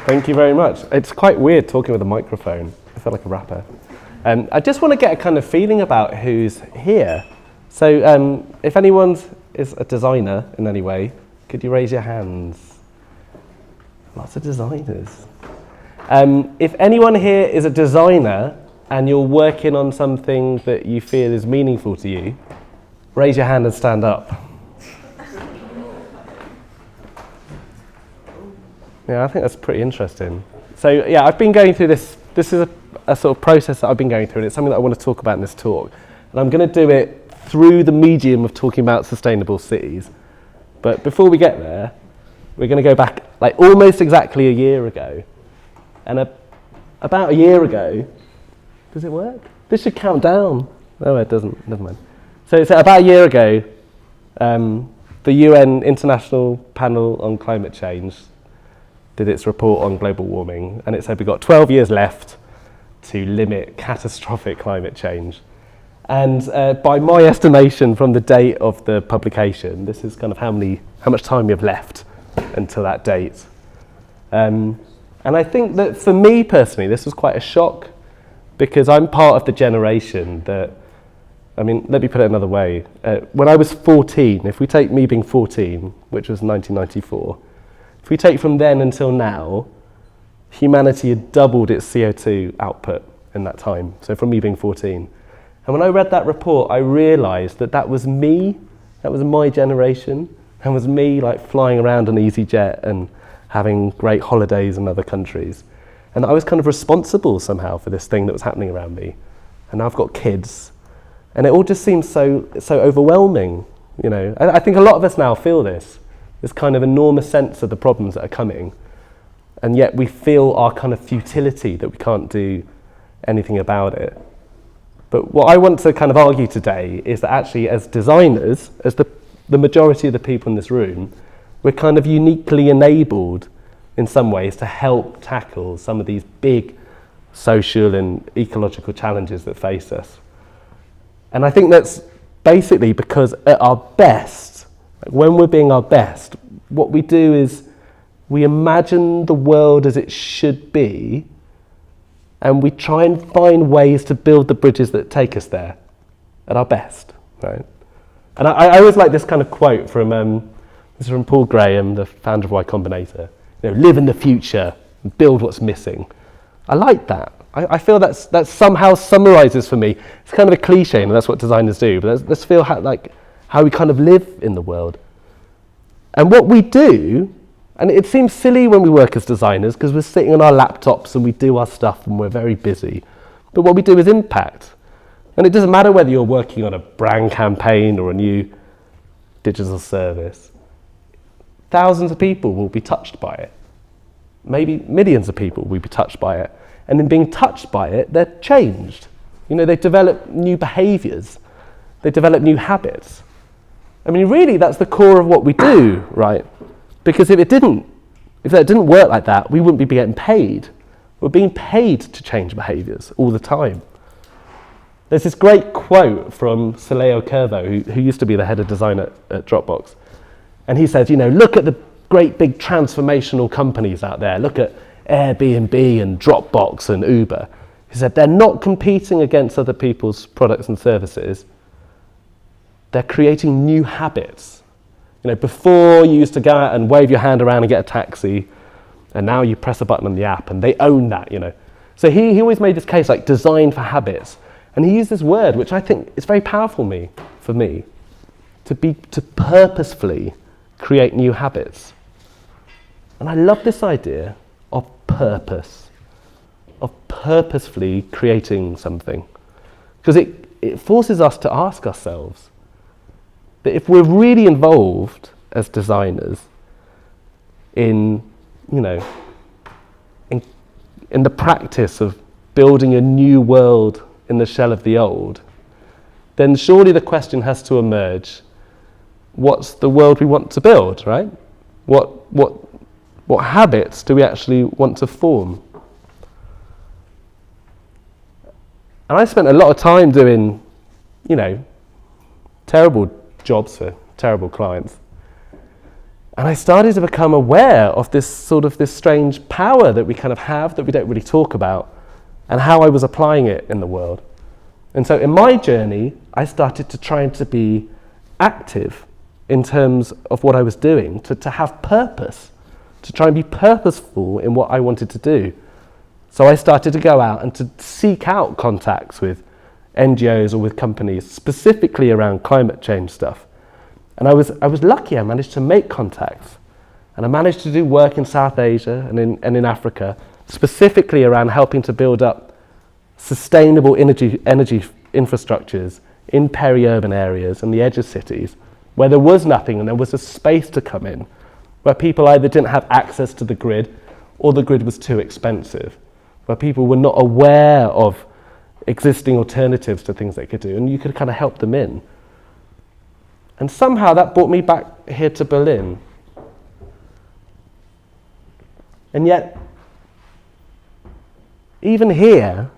Thank you very much. It's quite weird talking with a microphone. I feel like a rapper. I just want to get a kind of feeling about who's here. So if anyone is a designer in any way, could you raise your hands? Lots of designers. If anyone here is a designer and you're working on something that you feel is meaningful to you, raise your hand and stand up. Yeah, I think that's pretty interesting. So yeah, I've been going through this. This is a sort of process that I've been going through, and it's something that I want to talk about in this talk. And I'm going to do it through the medium of talking about sustainable cities. But before we get there, we're going to go back like almost exactly a year ago. And about a year ago, does it work? This should count down. No, it doesn't. Never mind. So about a year ago, the UN International Panel on Climate Change did its report on global warming, and it said we've got 12 years left to limit catastrophic climate change. And by my estimation from the date of the publication, this is kind of how much time we have left until that date. And I think that for me personally, this was quite a shock, because I'm part of the generation that, I mean, let me put it another way. When I was 14, if we take me being 14, which was 1994, if we take from then until now, humanity had doubled its CO2 output in that time, so from me being 14. And when I read that report, I realised that that was me, that was my generation, and was me like flying around on EasyJet and having great holidays in other countries. And I was kind of responsible somehow for this thing that was happening around me. And now I've got kids, and it all just seems so overwhelming, you know. I think a lot of us now feel this kind of enormous sense of the problems that are coming, and yet we feel our kind of futility that we can't do anything about it. But what I want to kind of argue today is that actually as designers, as the majority of the people in this room, we're kind of uniquely enabled in some ways to help tackle some of these big social and ecological challenges that face us. And I think that's basically because at our best, when we're being our best, what we do is we imagine the world as it should be, and we try and find ways to build the bridges that take us there at our best, right? And I always like this kind of quote from this is from Paul Graham, the founder of Y Combinator. You know, live in the future and build what's missing. I like that. I feel that somehow summarises for me. It's kind of a cliche, and that's what designers do. But let's feel how we kind of live in the world. And what we do, and it seems silly when we work as designers because we're sitting on our laptops and we do our stuff and we're very busy. But what we do is impact. And it doesn't matter whether you're working on a brand campaign or a new digital service. Thousands of people will be touched by it. Maybe millions of people will be touched by it. And in being touched by it, they're changed. You know, they develop new behaviours. They develop new habits. I mean, really, that's the core of what we do, right? Because if that didn't work like that, we wouldn't be getting paid. We're being paid to change behaviours all the time. There's this great quote from Soleil Curvo, who used to be the head of design at Dropbox. And he says, you know, look at the great big transformational companies out there. Look at Airbnb and Dropbox and Uber. He said, they're not competing against other people's products and services. They're creating new habits. You know, before you used to go out and wave your hand around and get a taxi, and now you press a button on the app and they own that, you know. So he always made this case like design for habits. And he used this word, which I think is very powerful for me, to purposefully create new habits. And I love this idea of purpose, of purposefully creating something. Because it forces us to ask ourselves that if we're really involved as designers in the practice of building a new world in the shell of the old, then surely the question has to emerge, what's the world we want to build, right? What habits do we actually want to form? And I spent a lot of time doing, terrible jobs for terrible clients. And I started to become aware of this strange power that we kind of have that we don't really talk about, and how I was applying it in the world. And so in my journey, I started to try to be active in terms of what I was doing, to have purpose, to try and be purposeful in what I wanted to do. So I started to go out and to seek out contacts with NGOs or with companies, specifically around climate change stuff. And I was lucky. I managed to make contacts, and I managed to do work in South Asia and in Africa, specifically around helping to build up sustainable energy infrastructures in peri-urban areas and the edge of cities, where there was nothing and there was a space to come in, where people either didn't have access to the grid or the grid was too expensive, where people were not aware of existing alternatives to things they could do, and you could kind of help them in. And somehow that brought me back here to Berlin. And yet, even here,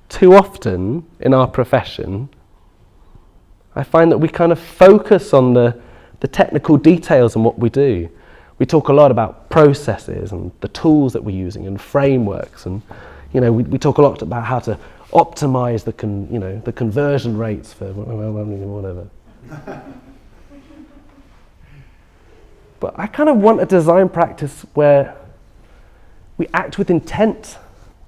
too often in our profession, I find that we kind of focus on the technical details in what we do. We talk a lot about processes and the tools that we're using and frameworks, and we talk a lot about how to optimize the conversion rates for whatever. But I kind of want a design practice where we act with intent,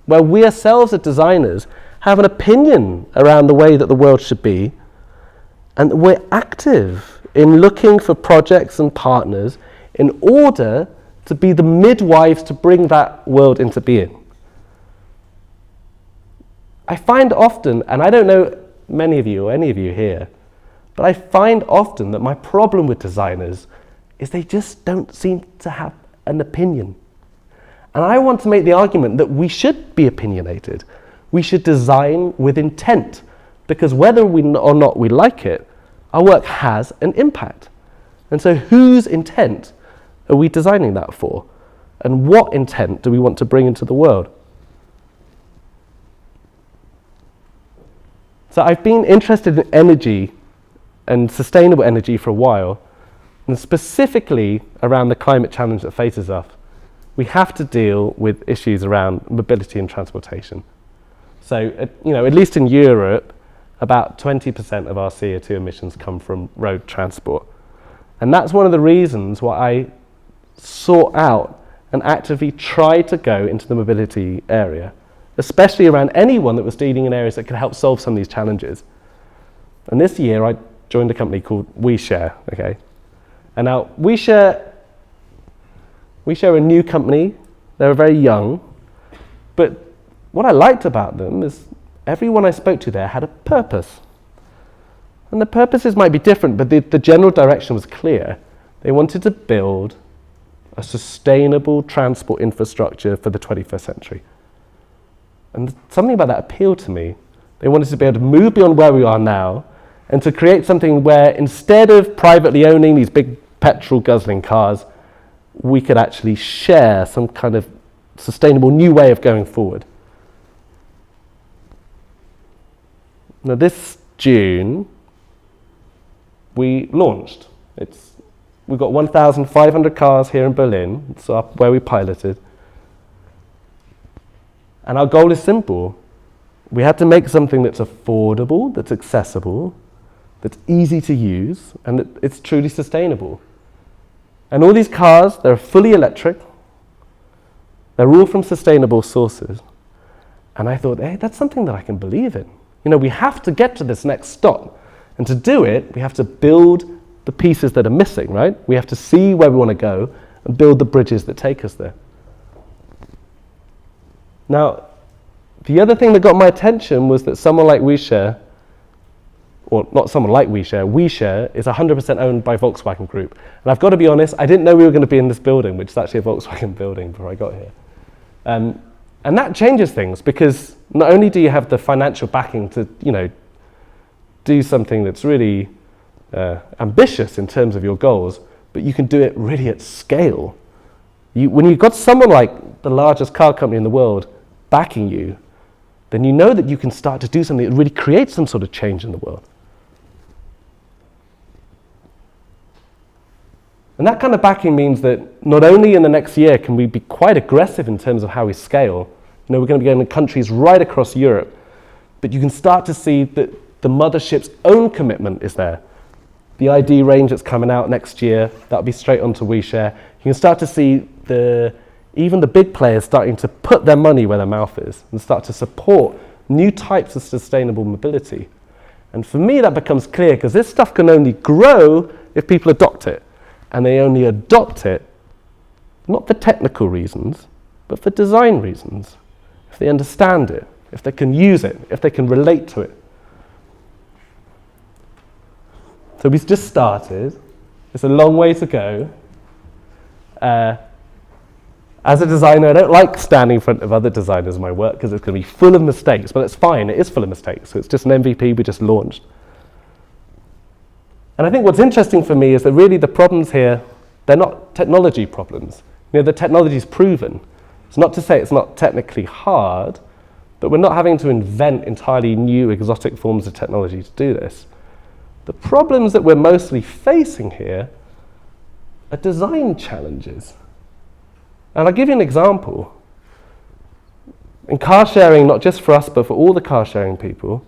where we ourselves as designers have an opinion around the way that the world should be, and we're active in looking for projects and partners in order to be the midwives to bring that world into being. I find often, and I don't know many of you or any of you here, but I find often that my problem with designers is they just don't seem to have an opinion. And I want to make the argument that we should be opinionated. We should design with intent, because whether or not we like it, our work has an impact. And so whose intent are we designing that for? And what intent do we want to bring into the world? So I've been interested in energy and sustainable energy for a while, and specifically around the climate challenge that faces us. We have to deal with issues around mobility and transportation. So, at least in Europe, about 20% of our CO2 emissions come from road transport. And that's one of the reasons why I sought out and actively tried to go into the mobility area, especially around anyone that was dealing in areas that could help solve some of these challenges. And this year I joined a company called WeShare, okay? And now WeShare a new company. They were very young, but what I liked about them is everyone I spoke to there had a purpose. And the purposes might be different, but the general direction was clear. They wanted to build a sustainable transport infrastructure for the 21st century. And something about that appealed to me. They wanted to be able to move beyond where we are now and to create something where instead of privately owning these big petrol guzzling cars, we could actually share some kind of sustainable new way of going forward. Now this June, we launched. We've got 1,500 cars here in Berlin, so up where we piloted. And our goal is simple. We had to make something that's affordable, that's accessible, that's easy to use, and that it's truly sustainable. And all these cars, they're fully electric. They're all from sustainable sources. And I thought, hey, that's something that I can believe in. We have to get to this next stop. And to do it, we have to build the pieces that are missing, right? We have to see where we want to go and build the bridges that take us there. Now, the other thing that got my attention was that someone like WeShare, or not someone like WeShare is 100% owned by Volkswagen Group. And I've got to be honest, I didn't know we were going to be in this building, which is actually a Volkswagen building before I got here. And that changes things, because not only do you have the financial backing to, do something that's really ambitious in terms of your goals, but you can do it really at scale. When you've got someone like the largest car company in the world backing you, then you know that you can start to do something that really creates some sort of change in the world. And that kind of backing means that not only in the next year can we be quite aggressive in terms of how we scale, we're going to be going to countries right across Europe, but you can start to see that the mothership's own commitment is there. The ID range that's coming out next year, that'll be straight onto WeShare. You can start to see even the big players starting to put their money where their mouth is and start to support new types of sustainable mobility. And for me, that becomes clear because this stuff can only grow if people adopt it. And they only adopt it, not for technical reasons, but for design reasons. If they understand it, if they can use it, if they can relate to it. So we've just started. It's a long way to go. As a designer, I don't like standing in front of other designers in my work because it's going to be full of mistakes, but it's fine, it is full of mistakes. So it's just an MVP we just launched. And I think what's interesting for me is that really the problems here, they're not technology problems. The technology's proven. It's not to say it's not technically hard, but we're not having to invent entirely new exotic forms of technology to do this. The problems that we're mostly facing here are design challenges. And I'll give you an example. In car sharing, not just for us, but for all the car sharing people,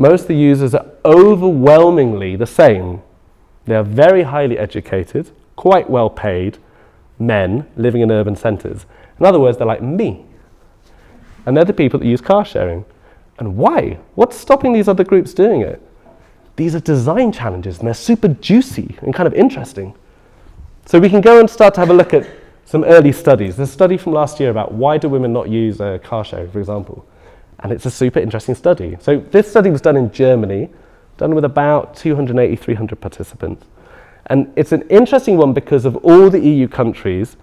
most of the users are overwhelmingly the same. They are very highly educated, quite well paid men living in urban centres. In other words, they're like me. And they're the people that use car sharing. And why? What's stopping these other groups doing it? These are design challenges, and they're super juicy and kind of interesting. So we can go and start to have a look at some early studies. There's a study from last year about why do women not use car sharing, for example. And it's a super interesting study. So this study was done in Germany, done with about 280, 300 participants. And it's an interesting one because of all the EU countries,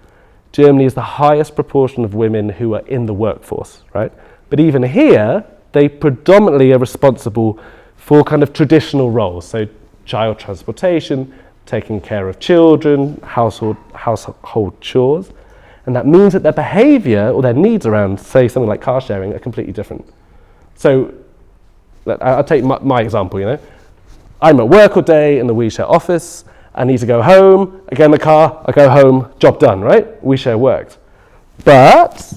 Germany is the highest proportion of women who are in the workforce, right? But even here, they predominantly are responsible for kind of traditional roles. So child transportation, taking care of children, household chores. And that means that their behavior or their needs around, say, something like car sharing are completely different. So I'll take my example, I'm at work all day in the WeShare office. I need to go home, I get in the car, I go home, job done, right? WeShare worked. But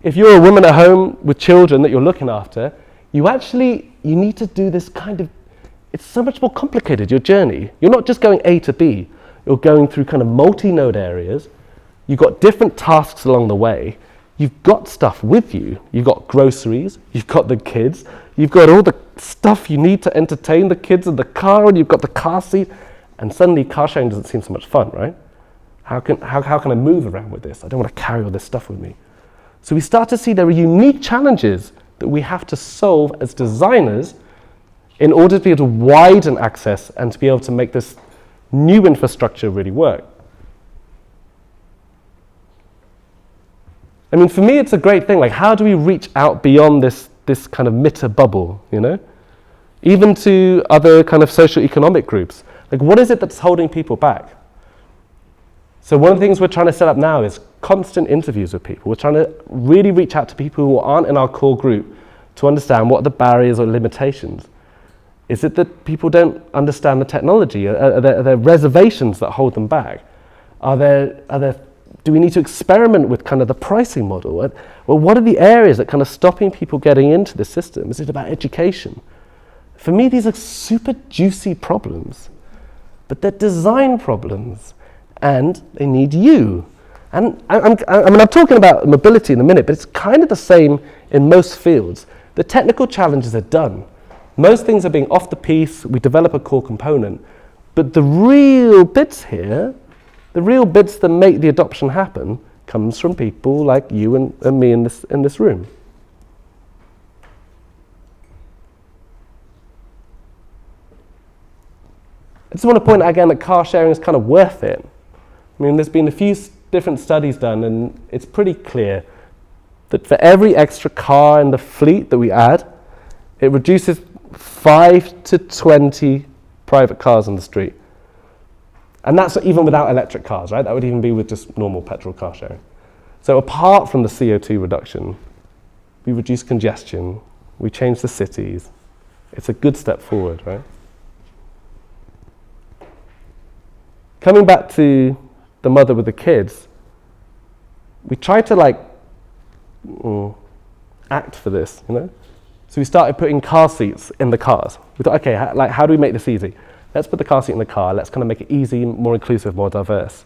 if you're a woman at home with children that you're looking after, you need to do this kind of, it's so much more complicated, your journey. You're not just going A to B, you're going through kind of multi-node areas. You've got different tasks along the way. You've got stuff with you. You've got groceries, you've got the kids, you've got all the stuff you need to entertain the kids in the car, and you've got the car seat, and suddenly car sharing doesn't seem so much fun, right? How can I move around with this? I don't want to carry all this stuff with me. So we start to see there are unique challenges that we have to solve as designers in order to be able to widen access and to be able to make this new infrastructure really work. I mean, for me, it's a great thing. Like, how do we reach out beyond this kind of Mitte bubble, Even to other kind of socio-economic groups. Like, what is it that's holding people back? So one of the things we're trying to set up now is constant interviews with people. We're trying to really reach out to people who aren't in our core group to understand what are the barriers or limitations. Is it that people don't understand the technology? Are there reservations that hold them back? Do we need to experiment with kind of the pricing model? Well, what are the areas that kind of stopping people getting into the system? Is it about education? For me, these are super juicy problems, but they're design problems, and they need you. And I'm talking about mobility in a minute, but it's kind of the same in most fields. The technical challenges are done. Most things are being off the piece, we develop a core component, but the real bits here, the real bits that make the adoption happen, comes from people like you and me in this room. I just want to point out again that car sharing is kind of worth it. I mean, there's been a few different studies done, and it's pretty clear that for every extra car in the fleet that we add, it reduces 5 to 20 private cars on the street. And that's even without electric cars, right? That would even be with just normal petrol car sharing. So apart from the CO2 reduction, we reduce congestion, we change the cities. It's a good step forward, right? coming back to the mother with the kids, we tried to act for this, you know? So we started putting car seats in the cars. We thought, okay, how do we make this easy? Let's put the car seat in the car. Let's kind of make it easy, more inclusive, more diverse.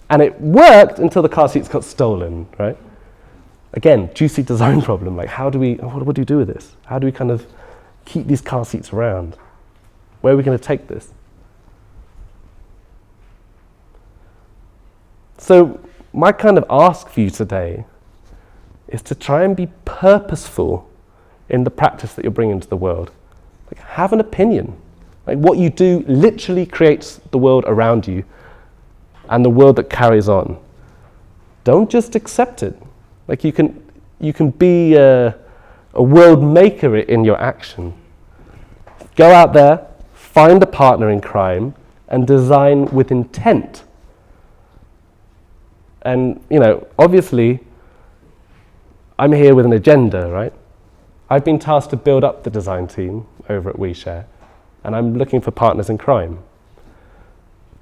And it worked until the car seats got stolen, right? Again, juicy design problem. Like, what do we do with this? How do we kind of keep these car seats around? Where are we going to take this? So my kind of ask for you today is to try and be purposeful in the practice that you're bringing to the world. Like, have an opinion. Like, what you do literally creates the world around you and the world that carries on. Don't just accept it. Like, you can be a world maker in your action. Go out there, find a partner in crime, and design with intent. And, you know, obviously, I'm here with an agenda, right? I've been tasked to build up the design team over at WeShare, and I'm looking for partners in crime.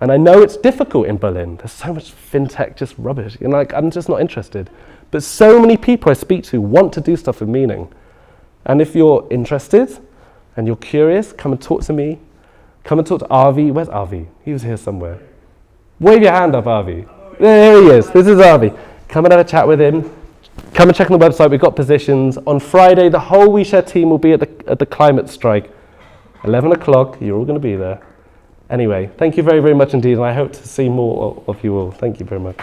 And I know it's difficult in Berlin. There's so much fintech, just rubbish. You know, like, I'm just not interested. But so many people I speak to want to do stuff with meaning. And if you're interested and you're curious, come and talk to me. Come and talk to Avi. Where's Avi? He was here somewhere. Wave your hand up, Avi. There he is. This is Avi. Come and have a chat with him. Come and check on the website. We've got positions. On Friday, the whole WeShare team will be at the climate strike. 11 o'clock. You're all going to be there. Anyway, thank you very, very much indeed, and I hope to see more of you all. Thank you very much.